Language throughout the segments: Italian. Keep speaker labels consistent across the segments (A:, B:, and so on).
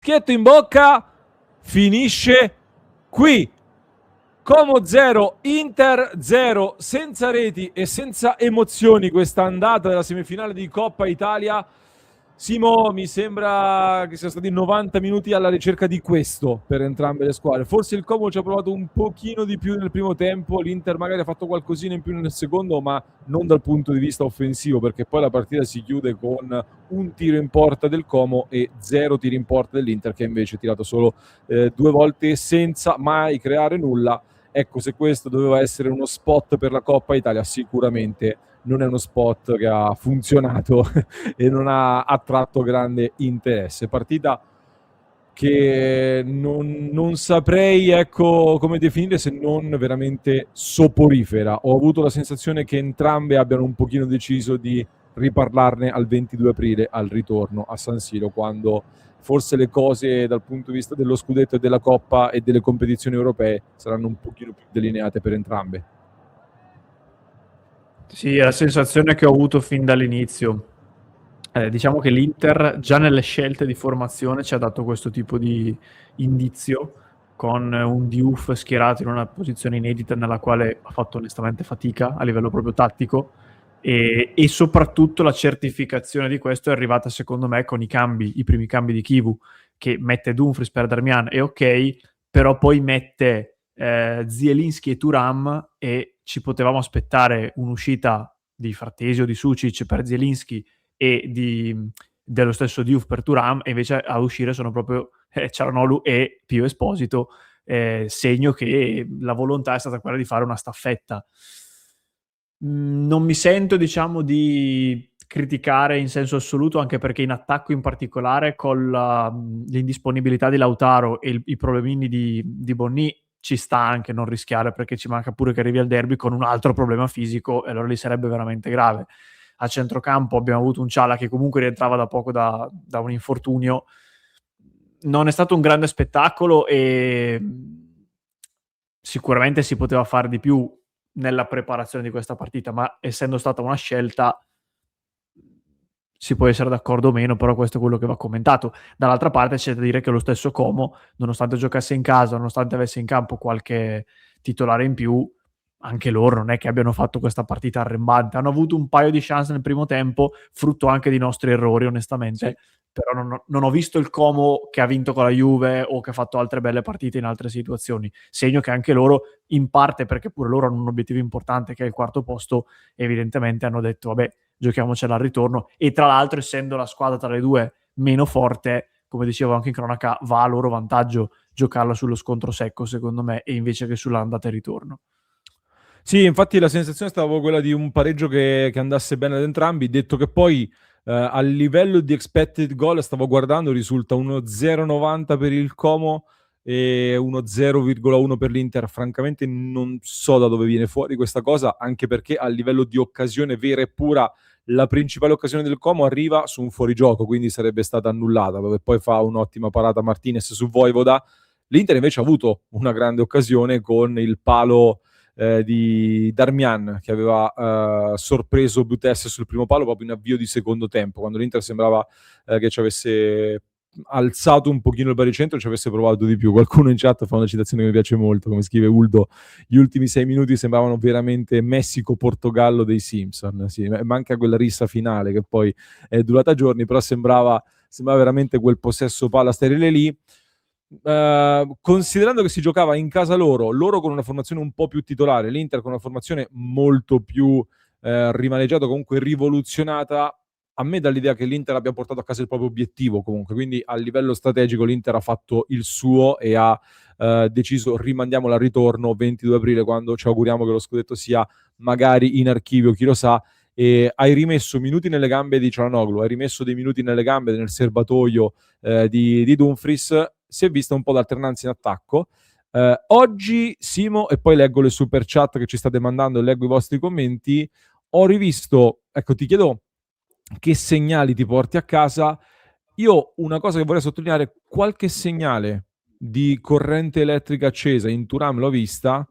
A: Schietto in bocca, finisce qui. Como 0, Inter 0, senza reti e senza emozioni questa andata della semifinale di Coppa Italia. Simo, mi sembra che siano stati 90 minuti alla ricerca di questo per entrambe le squadre. Forse il Como ci ha provato un pochino di più nel primo tempo, l'Inter magari ha fatto qualcosina in più nel secondo, ma non dal punto di vista offensivo, perché poi la partita si chiude con un tiro in porta del Como e 0 tiri in porta dell'Inter, che invece ha tirato solo 2 volte senza mai creare nulla. Ecco, se questo doveva essere uno spot per la Coppa Italia, sicuramente non è uno spot che ha funzionato e non ha attratto grande interesse. Partita che non saprei, ecco, come definire, se non veramente soporifera. Ho avuto la sensazione che entrambe abbiano un pochino deciso di riparlarne al 22 aprile, al ritorno a San Siro, quando forse le cose dal punto di vista dello scudetto e della Coppa e delle competizioni europee saranno un pochino più delineate per entrambe.
B: Sì, è la sensazione che ho avuto fin dall'inizio. Diciamo che l'Inter già nelle scelte di formazione ci ha dato questo tipo di indizio, con un Diouf schierato in una posizione inedita nella quale ha fatto onestamente fatica a livello proprio tattico, e soprattutto la certificazione di questo è arrivata secondo me con i primi cambi di Kivu, che mette Dumfries per Darmian, e ok, però poi mette Zielinski e Thuram, e ci potevamo aspettare un'uscita di Frattesi o di Sucic per Zielinski e dello stesso Diouf per Thuram, e invece a uscire sono proprio Cialanoglu e Pio Esposito, segno che la volontà è stata quella di fare una staffetta. Non mi sento, diciamo, di criticare in senso assoluto, anche perché in attacco in particolare, con l'indisponibilità di Lautaro e i problemini di Bonni, ci sta anche non rischiare, perché ci manca pure che arrivi al derby con un altro problema fisico, e allora lì sarebbe veramente grave. A centrocampo abbiamo avuto un Ciala che comunque rientrava da poco da un infortunio. Non è stato un grande spettacolo e sicuramente si poteva fare di più nella preparazione di questa partita, ma essendo stata una scelta si può essere d'accordo o meno, però questo è quello che va commentato. Dall'altra parte c'è da dire che lo stesso Como, nonostante giocasse in casa, nonostante avesse in campo qualche titolare in più, anche loro non è che abbiano fatto questa partita arrembante. Hanno avuto un paio di chance nel primo tempo, frutto anche di nostri errori, onestamente. Sì. Però non ho visto il Como che ha vinto con la Juve o che ha fatto altre belle partite in altre situazioni. Segno che anche loro, in parte perché pure loro hanno un obiettivo importante che è il quarto posto, evidentemente hanno detto vabbè, giochiamocela al ritorno, e tra l'altro, essendo la squadra tra le due meno forte, come dicevo anche in cronaca, va a loro vantaggio giocarla sullo scontro secco, secondo me, e invece che sull'andata e ritorno.
A: Sì, infatti la sensazione stava quella di un pareggio che andasse bene ad entrambi, detto che poi a livello di expected goal, stavo guardando, risulta uno 0,90 per il Como e uno 0,1 per l'Inter. Francamente non so da dove viene fuori questa cosa, anche perché a livello di occasione vera e pura la principale occasione del Como arriva su un fuorigioco, quindi sarebbe stata annullata, dove poi fa un'ottima parata Martinez su Voivoda. L'Inter invece ha avuto una grande occasione con il palo di Darmian, che aveva sorpreso Butes sul primo palo proprio in avvio di secondo tempo, quando l'Inter sembrava che ci avesse alzato un pochino il baricentro e ci avesse provato di più. Qualcuno in chat fa una citazione che mi piace molto, come scrive Uldo: gli ultimi 6 minuti sembravano veramente Messico-Portogallo dei Simpson. Sì, manca quella rissa finale che poi è durata giorni, però sembrava veramente quel possesso palla sterile lì. Considerando che si giocava in casa loro con una formazione un po' più titolare, l'Inter con una formazione molto più rimaneggiata, comunque rivoluzionata, a me dà l'idea che l'Inter abbia portato a casa il proprio obiettivo comunque, quindi a livello strategico l'Inter ha fatto il suo e ha deciso rimandiamola al ritorno 22 aprile, quando ci auguriamo che lo scudetto sia magari in archivio, chi lo sa. E hai rimesso minuti nelle gambe di Cialanoglu, hai rimesso dei minuti nelle gambe nel serbatoio di Dumfries. Si è vista un po' d'alternanza in attacco. Oggi, Simo, e poi leggo le super chat che ci state mandando e leggo i vostri commenti, ho rivisto, ecco, ti chiedo che segnali ti porti a casa. Io una cosa che vorrei sottolineare, qualche segnale di corrente elettrica accesa in Thuram l'ho vista,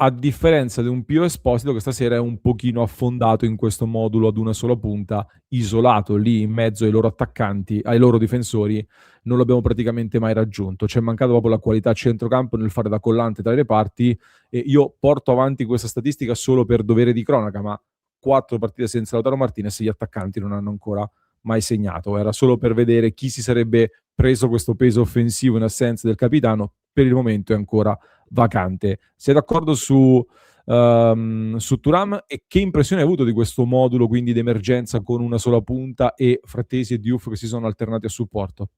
A: a differenza di un Pio Esposito che stasera è un pochino affondato in questo modulo ad una sola punta, isolato lì in mezzo ai loro attaccanti, ai loro difensori, non l'abbiamo praticamente mai raggiunto. C'è mancato proprio la qualità a centrocampo nel fare da collante tra i reparti, e io porto avanti questa statistica solo per dovere di cronaca, ma 4 partite senza Lautaro Martinez, gli attaccanti non hanno ancora mai segnato. Era solo per vedere chi si sarebbe preso questo peso offensivo in assenza del capitano. Per il momento è ancora vacante. Sei d'accordo su Thuram, e che impressione hai avuto di questo modulo quindi d'emergenza con una sola punta e Frattesi e Diouf che si sono alternati a supporto?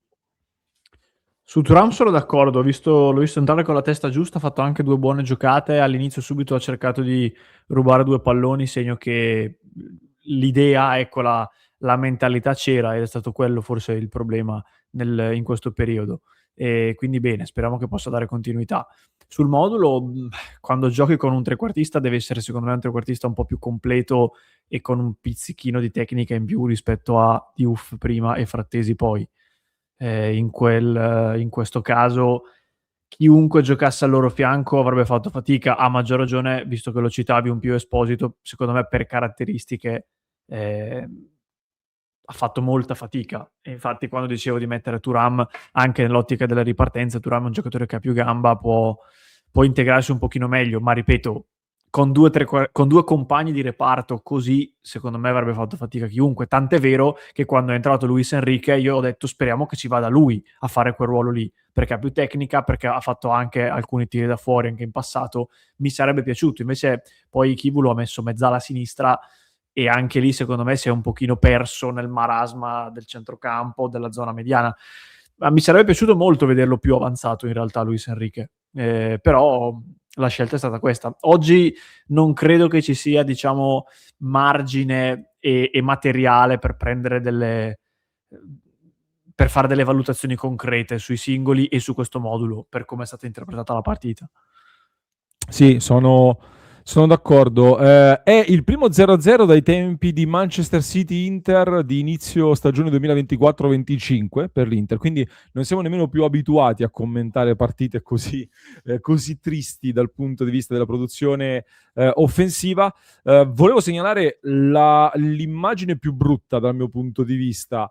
B: Su Thuram sono d'accordo, l'ho visto entrare con la testa giusta, ha fatto anche 2 buone giocate, all'inizio subito ha cercato di rubare 2 palloni, segno che l'idea, ecco, la mentalità c'era, ed è stato quello forse il problema in questo periodo. E quindi bene, speriamo che possa dare continuità. Sul modulo, quando giochi con un trequartista deve essere secondo me un trequartista un po' più completo e con un pizzichino di tecnica in più rispetto a Diouf prima e Frattesi poi. In questo caso chiunque giocasse al loro fianco avrebbe fatto fatica, a maggior ragione visto che lo citavi un Pio Esposito, secondo me per caratteristiche ha fatto molta fatica. E infatti quando dicevo di mettere Thuram anche nell'ottica della ripartenza, Thuram è un giocatore che ha più gamba, può integrarsi un pochino meglio, ma ripeto, con due compagni di reparto così, secondo me avrebbe fatto fatica chiunque. Tant'è vero che quando è entrato Luis Enrique io ho detto speriamo che ci vada lui a fare quel ruolo lì, perché ha più tecnica, perché ha fatto anche alcuni tiri da fuori anche in passato, mi sarebbe piaciuto. Invece poi Kivu ha messo mezzala a sinistra e anche lì secondo me si è un pochino perso nel marasma del centrocampo, della zona mediana. Ma mi sarebbe piaciuto molto vederlo più avanzato in realtà Luis Enrique, però la scelta è stata questa. Oggi non credo che ci sia, diciamo, margine e materiale per prendere per fare delle valutazioni concrete sui singoli e su questo modulo, per come è stata interpretata la partita.
A: Sì, sono d'accordo. È il primo 0-0 dai tempi di Manchester City-Inter di inizio stagione 2024-25 per l'Inter, quindi non siamo nemmeno più abituati a commentare partite così, così tristi dal punto di vista della produzione offensiva. Volevo segnalare l'immagine più brutta dal mio punto di vista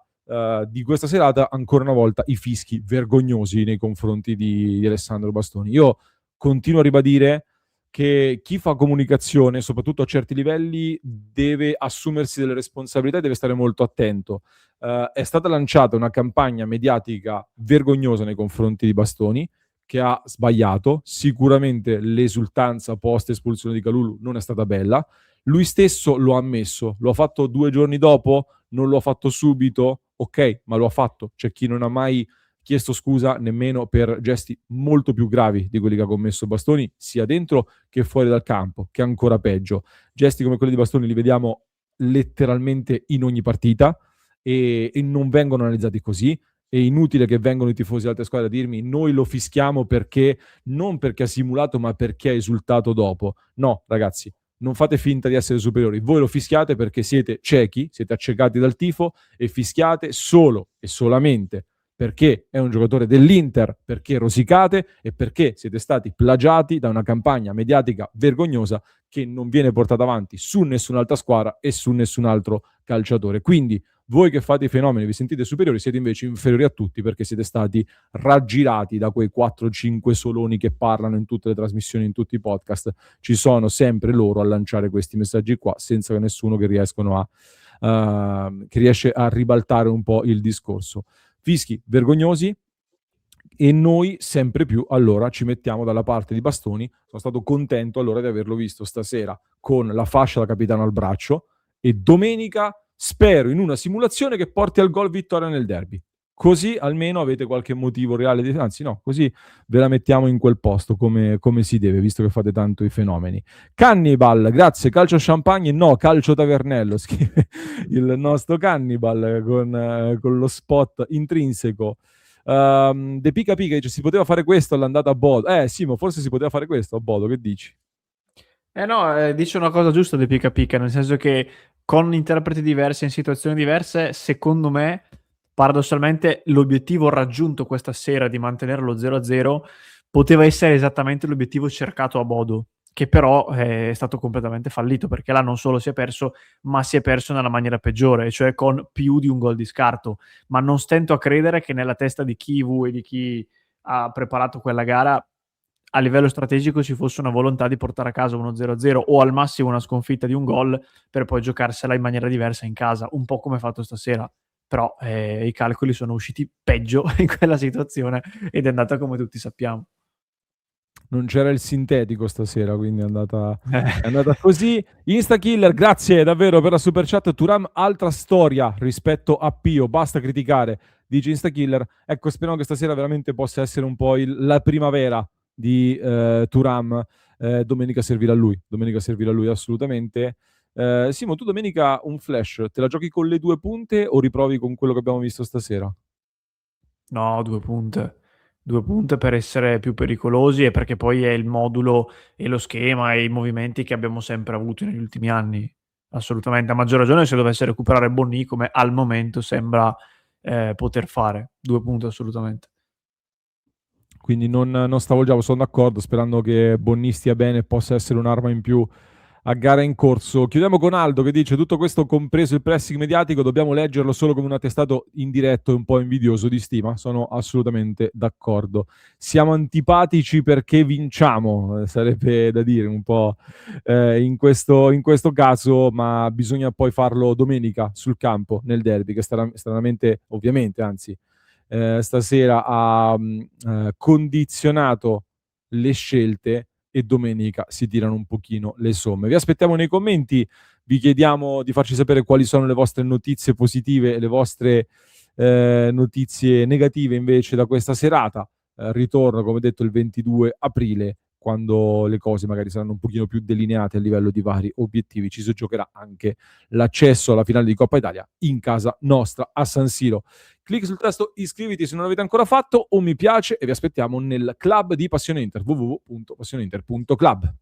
A: di questa serata, ancora una volta i fischi vergognosi nei confronti di Alessandro Bastoni. Io continuo a ribadire che chi fa comunicazione, soprattutto a certi livelli, deve assumersi delle responsabilità e deve stare molto attento. È stata lanciata una campagna mediatica vergognosa nei confronti di Bastoni, che ha sbagliato. Sicuramente l'esultanza post espulsione di Kalulu non è stata bella. Lui stesso lo ha ammesso. Lo ha fatto 2 giorni dopo? Non lo ha fatto subito? Ok, ma lo ha fatto. C'è chi non ha mai chiesto scusa nemmeno per gesti molto più gravi di quelli che ha commesso Bastoni, sia dentro che fuori dal campo, che è ancora peggio. Gesti come quelli di Bastoni li vediamo letteralmente in ogni partita e non vengono analizzati così. È inutile che vengano i tifosi di altre squadre a dirmi noi lo fischiamo perché, non perché ha simulato, ma perché ha esultato dopo. No, ragazzi, non fate finta di essere superiori. Voi lo fischiate perché siete ciechi, siete accecati dal tifo e fischiate solo e solamente perché è un giocatore dell'Inter, perché rosicate e perché siete stati plagiati da una campagna mediatica vergognosa che non viene portata avanti su nessun'altra squadra e su nessun altro calciatore. Quindi voi che fate i fenomeni, vi sentite superiori, siete invece inferiori a tutti perché siete stati raggirati da quei 4-5 soloni che parlano in tutte le trasmissioni, in tutti i podcast. Ci sono sempre loro a lanciare questi messaggi qua senza che nessuno che riesce a ribaltare un po' il discorso. Fischi vergognosi e noi sempre più allora ci mettiamo dalla parte di Bastoni. Sono stato contento allora di averlo visto stasera con la fascia da capitano al braccio e domenica spero in una simulazione che porti al gol vittoria nel derby. Così almeno avete qualche motivo reale, anzi no, così ve la mettiamo in quel posto come si deve, visto che fate tanto i fenomeni. Cannibal, grazie, calcio champagne, no, calcio tavernello, scrive il nostro Cannibal con lo spot intrinseco. De Pica Pica dice si poteva fare questo all'andata a Bodo. Simo, forse si poteva fare questo a Bodo, che dici?
B: No, dice una cosa giusta De Pica Pica, nel senso che con interpreti diversi in situazioni diverse, secondo me paradossalmente l'obiettivo raggiunto questa sera di mantenere lo 0-0 poteva essere esattamente l'obiettivo cercato a Bodo, che però è stato completamente fallito, perché là non solo si è perso, ma si è perso nella maniera peggiore, cioè con più di un gol di scarto. Ma non stento a credere che nella testa di Kivu e di chi ha preparato quella gara a livello strategico ci fosse una volontà di portare a casa uno 0-0 o al massimo una sconfitta di un gol per poi giocarsela in maniera diversa in casa, un po' come fatto stasera. Però i calcoli sono usciti peggio in quella situazione ed è andata come tutti sappiamo.
A: Non c'era il sintetico stasera, quindi è andata così. Instakiller, grazie davvero per la super chat. Thuram, altra storia rispetto a Pio, basta criticare, dice Instakiller. Ecco, speriamo che stasera veramente possa essere un po' la primavera di Thuram. Domenica servirà a lui assolutamente. Simo, tu domenica un flash, te la giochi con le 2 punte o riprovi con quello che abbiamo visto stasera?
B: No, 2 punte. 2 punte per essere più pericolosi e perché poi è il modulo e lo schema e i movimenti che abbiamo sempre avuto negli ultimi anni. Assolutamente, a maggior ragione se dovesse recuperare Bonni come al momento sembra poter fare. 2 punti assolutamente.
A: Quindi non stravolgiamo, sono d'accordo, sperando che Bonni stia bene e possa essere un'arma in più a gara in corso. Chiudiamo con Aldo che dice: tutto questo compreso il pressing mediatico, dobbiamo leggerlo solo come un attestato indiretto e un po' invidioso di stima. Sono assolutamente d'accordo. Siamo antipatici perché vinciamo, sarebbe da dire un po' in questo caso, ma bisogna poi farlo domenica sul campo nel derby, che stranamente, ovviamente, anzi, stasera ha condizionato le scelte e domenica si tirano un pochino le somme. Vi aspettiamo nei commenti, vi chiediamo di farci sapere quali sono le vostre notizie positive e le vostre notizie negative invece da questa serata. Ritorno, come detto, il 22 aprile, quando le cose magari saranno un pochino più delineate a livello di vari obiettivi. Ci si giocherà anche l'accesso alla finale di Coppa Italia in casa nostra a San Siro. Clic sul tasto iscriviti se non l'avete ancora fatto, un mi piace e vi aspettiamo nel club di Passione Inter, www.passioneinter.club.